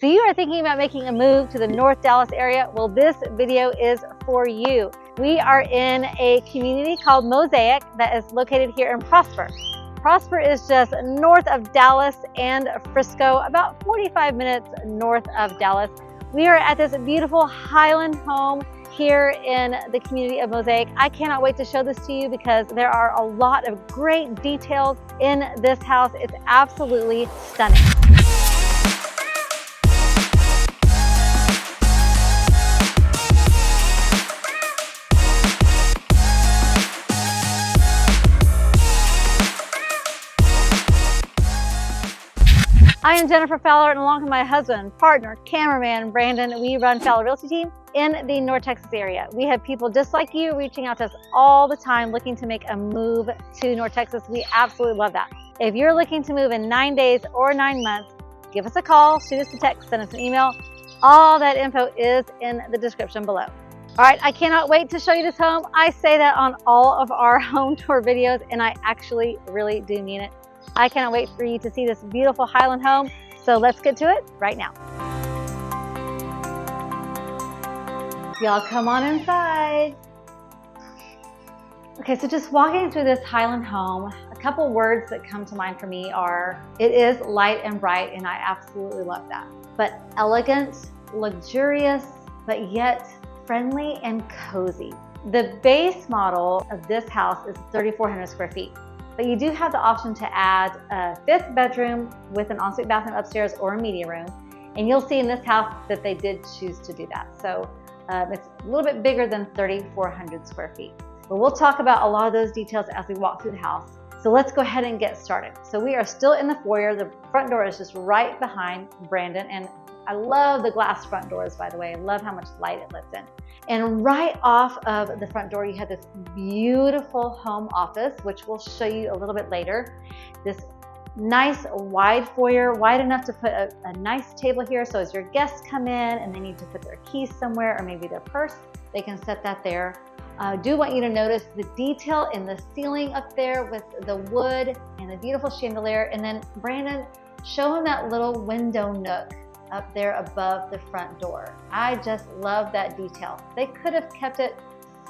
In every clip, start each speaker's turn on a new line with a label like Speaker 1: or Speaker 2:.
Speaker 1: So you are thinking about making a move to the North Dallas area? Well, this video is for you. We are in a community called Mosaic that is located here in Prosper. Prosper is just north of Dallas and Frisco, about 45 minutes north of Dallas. We are at this beautiful Highland home here in the community of Mosaic. I cannot wait to show this to you because there are a lot of great details in this house. It's absolutely stunning. I am Jennifer Fowler, and along with my husband, partner, cameraman, Brandon, we run Fowler Realty Team in the North Texas area. We have people just like you reaching out to us all the time looking to make a move to North Texas. We absolutely love that. If you're looking to move in 9 days or 9 months, give us a call, shoot us a text, send us an email. All that info is in the description below. All right, I cannot wait to show you this home. I say that on all of our home tour videos, and I actually really do mean it. I cannot wait for you to see this beautiful Highland home. So let's get to it right now. Y'all come on inside. Okay, so just walking through this Highland home, a couple words that come to mind for me are, it is light and bright, and I absolutely love that. But elegant, luxurious, but yet friendly and cozy. The base model of this house is 3,400 square feet. But you do have the option to add a 5th bedroom with an ensuite bathroom upstairs or a media room. And you'll see in this house that they did choose to do that. So it's a little bit bigger than 3,400 square feet. But we'll talk about a lot of those details as we walk through the house. So let's go ahead and get started. So we are still in the foyer. The front door is just right behind Brandon. And I love the glass front doors, by the way. I love how much light it lets in. And right off of the front door, you have this beautiful home office, which we'll show you a little bit later. This nice wide foyer, wide enough to put a nice table here. So as your guests come in and they need to put their keys somewhere or maybe their purse, they can set that there. I do want you to notice the detail in the ceiling up there with the wood and the beautiful chandelier. And then Brandon, show him that little window nook up there above the front door. I just love that detail. They could have kept it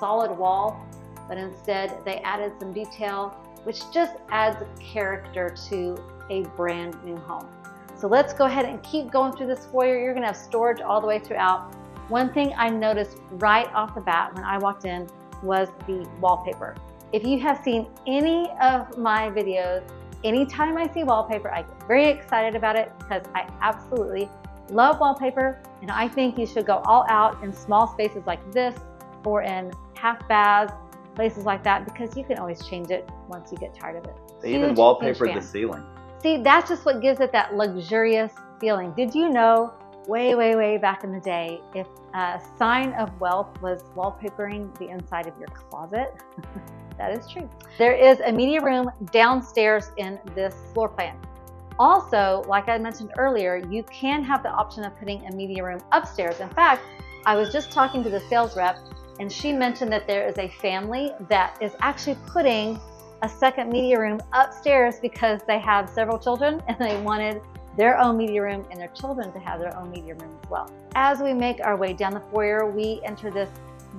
Speaker 1: solid wall, but instead they added some detail, which just adds character to a brand new home. So let's go ahead and keep going through this foyer. You're gonna have storage all the way throughout. One thing I noticed right off the bat when I walked in was the wallpaper. If you have seen any of my videos, anytime I see wallpaper, I get very excited about it because I absolutely love wallpaper, and I think you should go all out in small spaces like this or in half baths, places like that, because you can always change it once you get tired of it.
Speaker 2: They even wallpapered the ceiling.
Speaker 1: See, that's just what gives it that luxurious feeling. Did you know way back in the day, if a sign of wealth was wallpapering the inside of your closet? That is true. There is a media room downstairs in this floor plan. Also, like I mentioned earlier, you can have the option of putting a media room upstairs. In fact, I was just talking to the sales rep, and she mentioned that there is a family that is actually putting a second media room upstairs because they have several children and they wanted their own media room and their children to have their own media room as well. As we make our way down the foyer, we enter this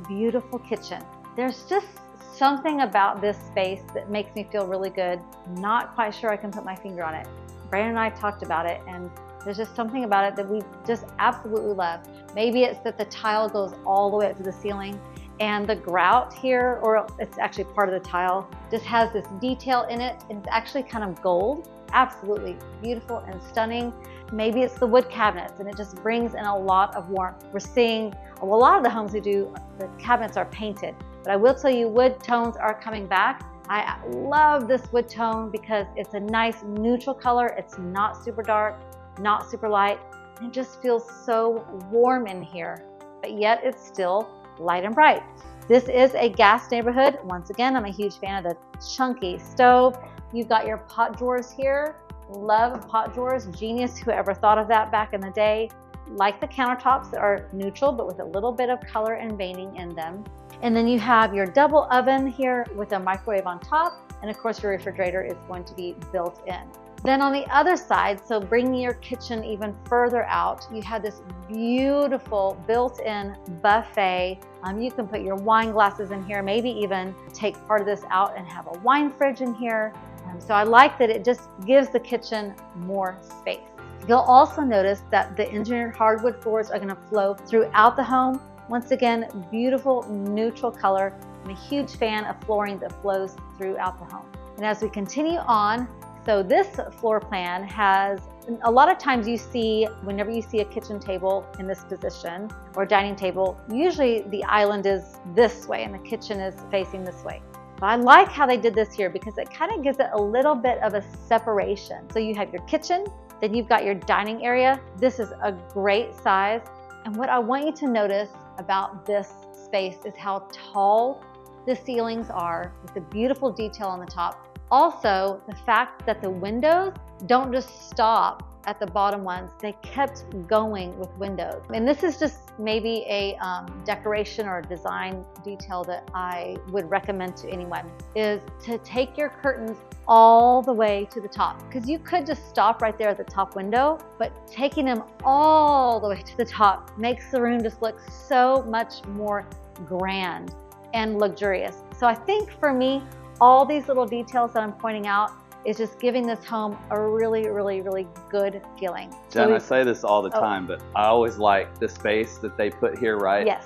Speaker 1: beautiful kitchen. There's just something about this space that makes me feel really good. Not quite sure I can put my finger on it. Brandon and I talked about it, and there's just something about it that we just absolutely love. Maybe it's that the tile goes all the way up to the ceiling, and the grout here, or it's actually part of the tile, just has this detail in it, and it's actually kind of gold. Absolutely beautiful and stunning. Maybe it's the wood cabinets, and it just brings in a lot of warmth. We're seeing a lot of the homes we do, the cabinets are painted, but I will tell you wood tones are coming back. I love this wood tone because it's a nice neutral color. It's not super dark, not super light. It just feels so warm in here, but yet it's still light and bright. This is a gas neighborhood. Once again, I'm a huge fan of the chunky stove. You've got your pot drawers here. Love pot drawers. Genius, whoever thought of that back in the day. Like the countertops that are neutral, but with a little bit of color and veining in them. And then you have your double oven here with a microwave on top. And of course, your refrigerator is going to be built in. Then on the other side, so bringing your kitchen even further out, you have this beautiful built-in buffet. You can put your wine glasses in here, maybe even take part of this out and have a wine fridge in here. So I like that it just gives the kitchen more space. You'll also notice that the engineered hardwood floors are going to flow throughout the home. Once again, beautiful neutral color. I'm a huge fan of flooring that flows throughout the home. And as we continue on, so this floor plan has, a lot of times you see, whenever you see a kitchen table in this position or dining table, usually the island is this way and the kitchen is facing this way. But I like how they did this here because it kind of gives it a little bit of a separation. So you have your kitchen, then you've got your dining area. This is a great size. And what I want you to notice about this space is how tall the ceilings are with the beautiful detail on the top. Also, the fact that the windows don't just stop at the bottom ones, they kept going with windows. And this is just maybe a decoration or a design detail that I would recommend to anyone, is to take your curtains all the way to the top. Because you could just stop right there at the top window, but taking them all the way to the top makes the room just look so much more grand and luxurious. So I think for me, all these little details that I'm pointing out is just giving this home a really, really, really good feeling.
Speaker 2: Jen, I say this all the time, but I always like the space that they put here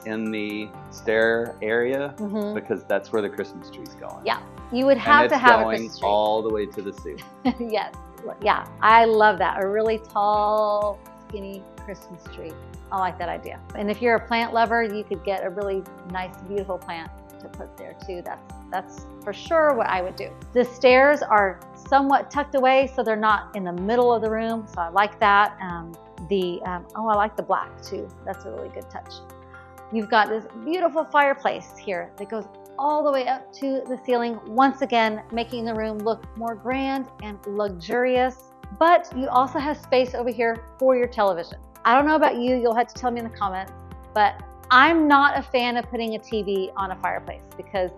Speaker 2: in the stair area, because that's where the Christmas tree's going.
Speaker 1: Yeah, you would have to have a Christmas tree.
Speaker 2: All the way to the ceiling.
Speaker 1: Yes, yeah, I love that. A really tall, skinny Christmas tree. I like that idea. And if you're a plant lover, you could get a really nice, beautiful plant to put there too. That's for sure what I would do. The stairs are somewhat tucked away, so they're not in the middle of the room, so I like that. I like the black too. That's a really good touch. You've got this beautiful fireplace here that goes all the way up to the ceiling, once again making the room look more grand and luxurious. But you also have space over here for your television. I don't know about you, you'll have to tell me in the comments, but I'm not a fan of putting a TV on a fireplace because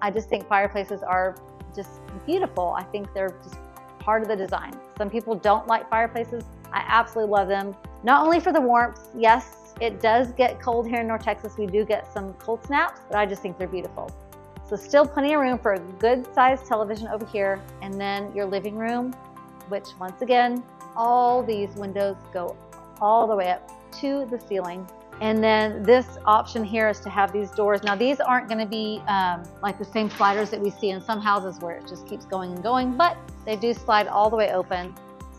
Speaker 1: I just think fireplaces are just beautiful. I think they're just part of the design. Some people don't like fireplaces. I absolutely love them. Not only for the warmth, yes, it does get cold here in North Texas. We do get some cold snaps, but I just think they're beautiful. So still plenty of room for a good sized television over here. And then your living room, which once again, all these windows go all the way up to the ceiling. And then this option here is to have these doors. Now these aren't going to be like the same sliders that we see in some houses where it just keeps going and going, but they do slide all the way open.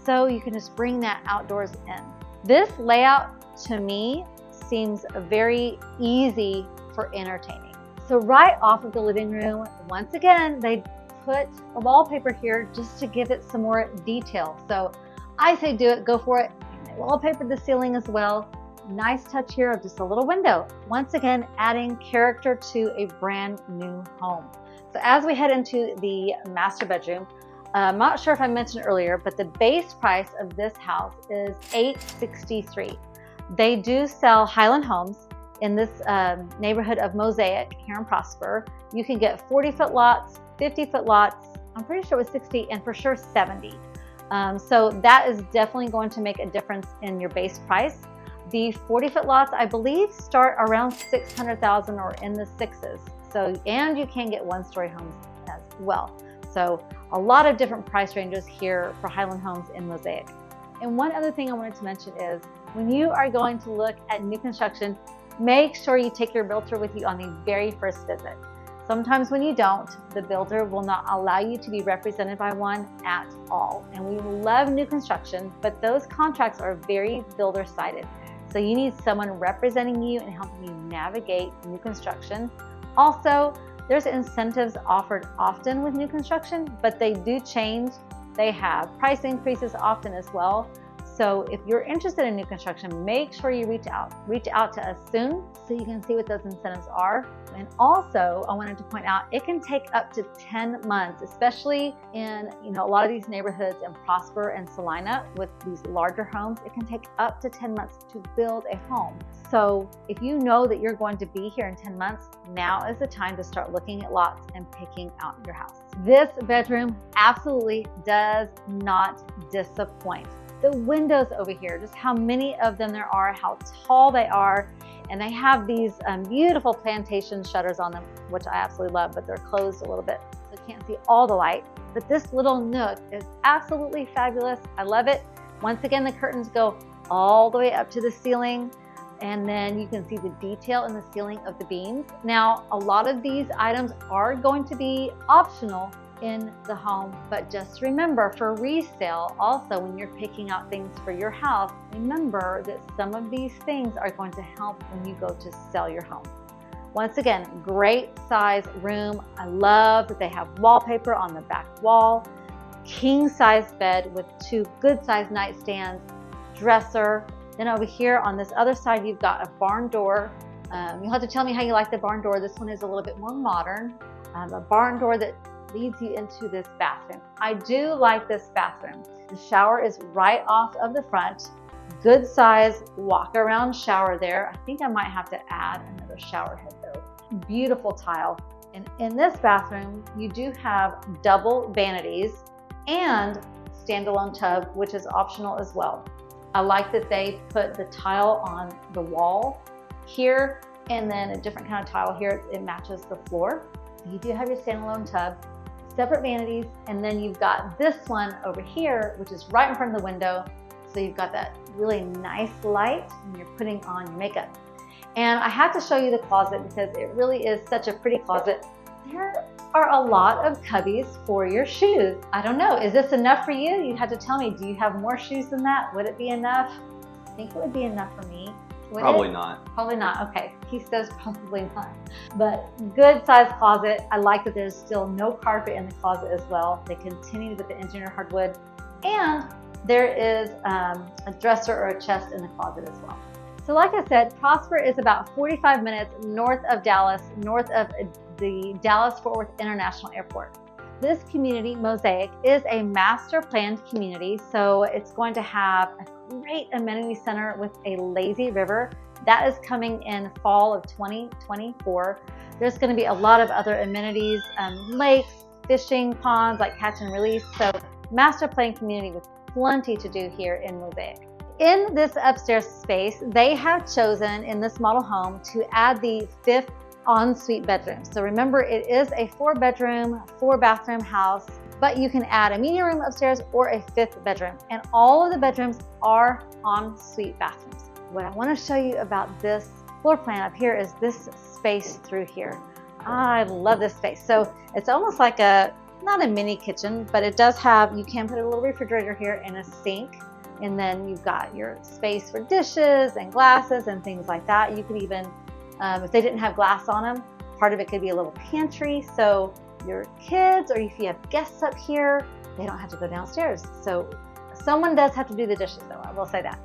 Speaker 1: So you can just bring that outdoors in. This layout to me seems very easy for entertaining. So right off of the living room, once again, they put a wallpaper here just to give it some more detail. So I say do it, go for it. They wallpapered the ceiling as well. Nice touch here of just a little window. Once again, adding character to a brand new home. So as we head into the master bedroom, I'm not sure if I mentioned earlier, but the base price of this house is $863. They do sell Highland homes in this neighborhood of Mosaic here in Prosper. You can get 40-foot lots, 50-foot lots. I'm pretty sure it was 60 and for sure 70. So that is definitely going to make a difference in your base price. The 40-foot lots, I believe, start around $600,000 or in the sixes. So, and you can get one-story homes as well. So a lot of different price ranges here for Highland homes in Mosaic. And one other thing I wanted to mention is when you are going to look at new construction, make sure you take your realtor with you on the very first visit. Sometimes when you don't, the builder will not allow you to be represented by one at all. And we love new construction, but those contracts are very builder-sided. So you need someone representing you and helping you navigate new construction. Also, there's incentives offered often with new construction, but they do change. They have price increases often as well. So if you're interested in new construction, make sure you reach out to us soon so you can see what those incentives are. And also, I wanted to point out, it can take up to 10 months, especially in a lot of these neighborhoods in Prosper and Celina with these larger homes. It can take up to 10 months to build a home. So if you know that you're going to be here in 10 months, now is the time to start looking at lots and picking out your house. This bedroom absolutely does not disappoint. The windows over here, just how many of them there are, how tall they are, and they have these beautiful plantation shutters on them, which I absolutely love, but they're closed a little bit, so you can't see all the light. But this little nook is absolutely fabulous. I love it. Once again, the curtains go all the way up to the ceiling, and then you can see the detail in the ceiling of the beams. Now, a lot of these items are going to be optional in the home, but just remember, for resale, also when you're picking out things for your house, remember that some of these things are going to help when you go to sell your home. Once again, great size room. I love that they have wallpaper on the back wall, king size bed with 2 good size nightstands, dresser. Then over here on this other side, you've got a barn door. You'll have to tell me how you like the barn door. This one is a little bit more modern. A barn door that leads you into this bathroom. I do like this bathroom. The shower is right off of the front. Good size walk around shower there. I think I might have to add another shower head though. Beautiful tile. And in this bathroom, you do have double vanities and standalone tub, which is optional as well. I like that they put the tile on the wall here and then a different kind of tile here. It matches the floor. You do have your standalone tub, separate vanities, and then you've got this one over here, which is right in front of the window. So you've got that really nice light when you're putting on your makeup. And I have to show you the closet because it really is such a pretty closet. There are a lot of cubbies for your shoes. I don't know, is this enough for you? You had to tell me, do you have more shoes than that? Would it be enough? I think it would be enough for me.
Speaker 2: Probably not.
Speaker 1: Probably not, okay. He says probably not. But good sized closet. I like that there's still no carpet in the closet as well. They continue with the engineered hardwood. And there is a dresser or a chest in the closet as well. So like I said, Prosper is about 45 minutes north of Dallas, north of the Dallas-Fort Worth International Airport. This community, Mosaic, is a master planned community, so it's going to have a great amenity center with a lazy river. That is coming in fall of 2024. There's going to be a lot of other amenities, lakes, fishing ponds like catch and release. So master planned community with plenty to do here in Mosaic. In this upstairs space, they have chosen in this model home to add the 5th ensuite bedroom. So remember, it is a 4-bedroom, 4-bathroom house, but you can add a media room upstairs or a 5th bedroom. And all of the bedrooms are ensuite bathrooms. What I want to show you about this floor plan up here is this space through here. I love this space. So it's almost like not a mini kitchen, but it does have, you can put a little refrigerator here and a sink. And then you've got your space for dishes and glasses and things like that. You could even, if they didn't have glass on them, part of it could be a little pantry. So your kids, or if you have guests up here, they don't have to go downstairs. So someone does have to do the dishes though, I will say that.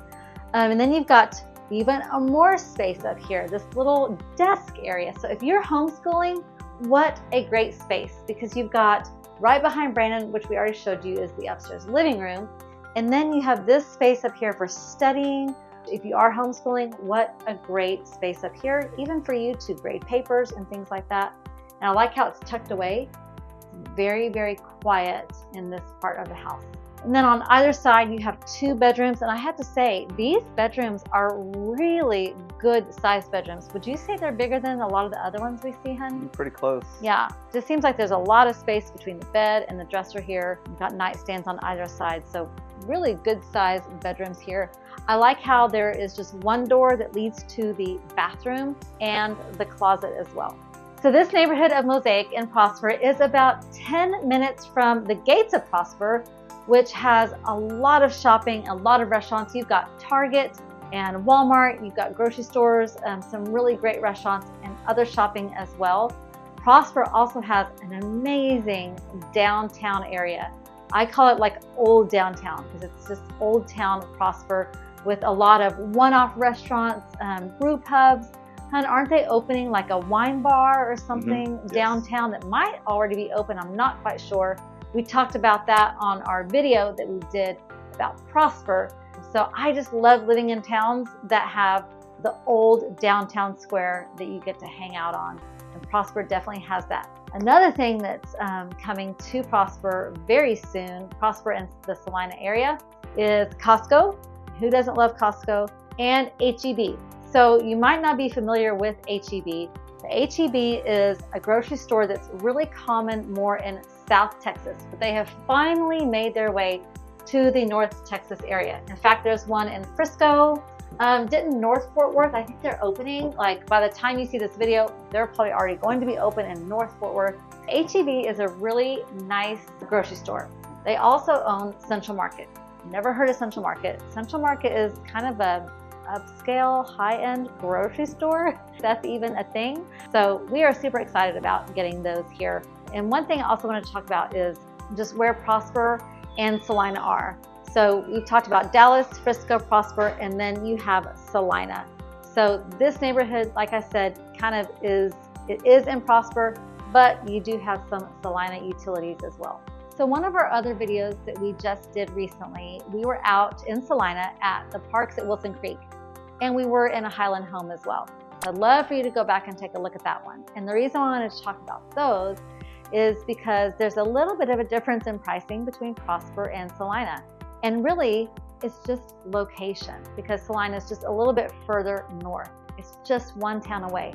Speaker 1: And then you've got even more space up here, this little desk area. So if you're homeschooling, what a great space, because you've got right behind Brandon, which we already showed you is the upstairs living room. And then you have this space up here for studying. If you are homeschooling, what a great space up here, even for you to grade papers and things like that. And I like how it's tucked away. It's very, very quiet in this part of the house. And then on either side, you have 2 bedrooms. And I have to say, these bedrooms are really good sized bedrooms. Would you say they're bigger than a lot of the other ones we see, hun?
Speaker 2: Pretty close.
Speaker 1: Yeah, just seems like there's a lot of space between the bed and the dresser here. You've got nightstands on either side. So really good sized bedrooms here. I like how there is just one door that leads to the bathroom and the closet as well. So this neighborhood of Mosaic in Prosper is about 10 minutes from the gates of Prosper, which has a lot of shopping, a lot of restaurants. You've got Target and Walmart, you've got grocery stores, some really great restaurants and other shopping as well. Prosper also has an amazing downtown area. I call it like old downtown because it's just old town Prosper with a lot of one-off restaurants, brew pubs. And aren't they opening like a wine bar or something downtown that might already be open? I'm not quite sure. We talked about that on our video that we did about Prosper. So I just love living in towns that have the old downtown square that you get to hang out on. And Prosper definitely has that. Another thing that's coming to Prosper very soon, Prosper in the Celina area, is Costco. Who doesn't love Costco? And HEB. So you might not be familiar with HEB. The HEB is a grocery store that's really common more in South Texas, but they have finally made their way to the North Texas area. In fact, there's one in Frisco. Didn't North Fort Worth, I think they're opening, like by the time you see this video, they're probably already going to be open in North Fort Worth. HEB is a really nice grocery store. They also own Central Market. Never heard of Central Market. Central Market is kind of a upscale, high-end grocery store. That's even a thing. So we are super excited about getting those here. And one thing I also want to talk about is just where Prosper and Celina are. So we talked about Dallas, Frisco, Prosper, and then you have Celina. So this neighborhood, like I said, it is in Prosper, but you do have some Celina utilities as well. So one of our other videos that we just did recently, we were out in Celina at the parks at Wilson Creek, and we were in a Highland home as well. I'd love for you to go back and take a look at that one. And the reason I wanted to talk about those is because there's a little bit of a difference in pricing between Prosper and Celina. And really, it's just location, because Celina is just a little bit further north. It's just one town away.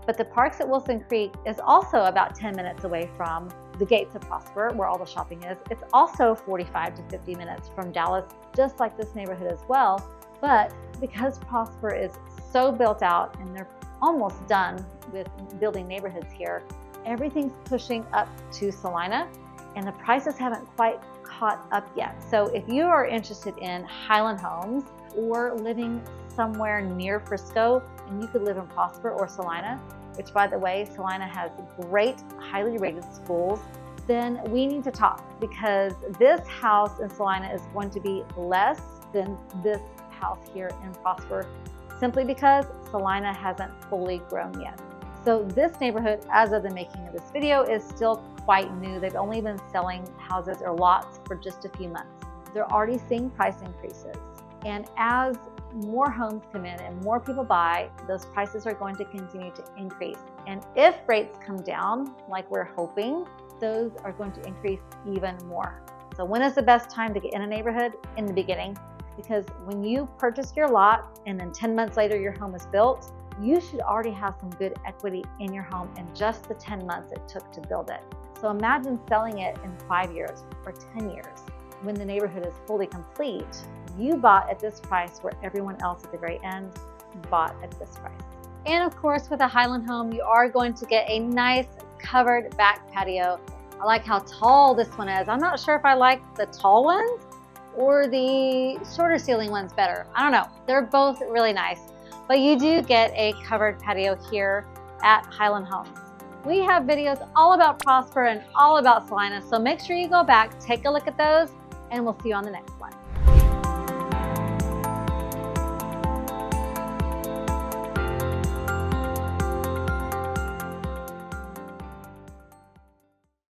Speaker 1: But the parks at Wilson Creek is also about 10 minutes away from the gates of Prosper, where all the shopping is. It's also 45 to 50 minutes from Dallas, just like this neighborhood as well. But because Prosper is so built out and they're almost done with building neighborhoods here, everything's pushing up to Celina, and the prices haven't quite caught up yet. So if you are interested in Highland homes or living somewhere near Frisco, and you could live in Prosper or Celina, which by the way, Celina has great, highly rated schools, then we need to talk, because this house in Celina is going to be less than this house here in Prosper, simply because Celina hasn't fully grown yet. So this neighborhood, as of the making of this video, is still quite new. They've only been selling houses or lots for just a few months. They're already seeing price increases. And as more homes come in and more people buy, those prices are going to continue to increase. And if rates come down, like we're hoping, those are going to increase even more. So when is the best time to get in a neighborhood? In the beginning. Because when you purchase your lot and then 10 months later your home is built, you should already have some good equity in your home in just the 10 months it took to build it. So imagine selling it in 5 years or 10 years. When the neighborhood is fully complete, you bought at this price where everyone else at the very end bought at this price. And of course, with a Highland home, you are going to get a nice covered back patio. I like how tall this one is. I'm not sure if I like the tall ones or the shorter ceiling ones better. I don't know. They're both really nice. But you do get a covered patio here at Highland Homes. We have videos all about Prosper and all about Celina, so make sure you go back, take a look at those, and we'll see you on the next one.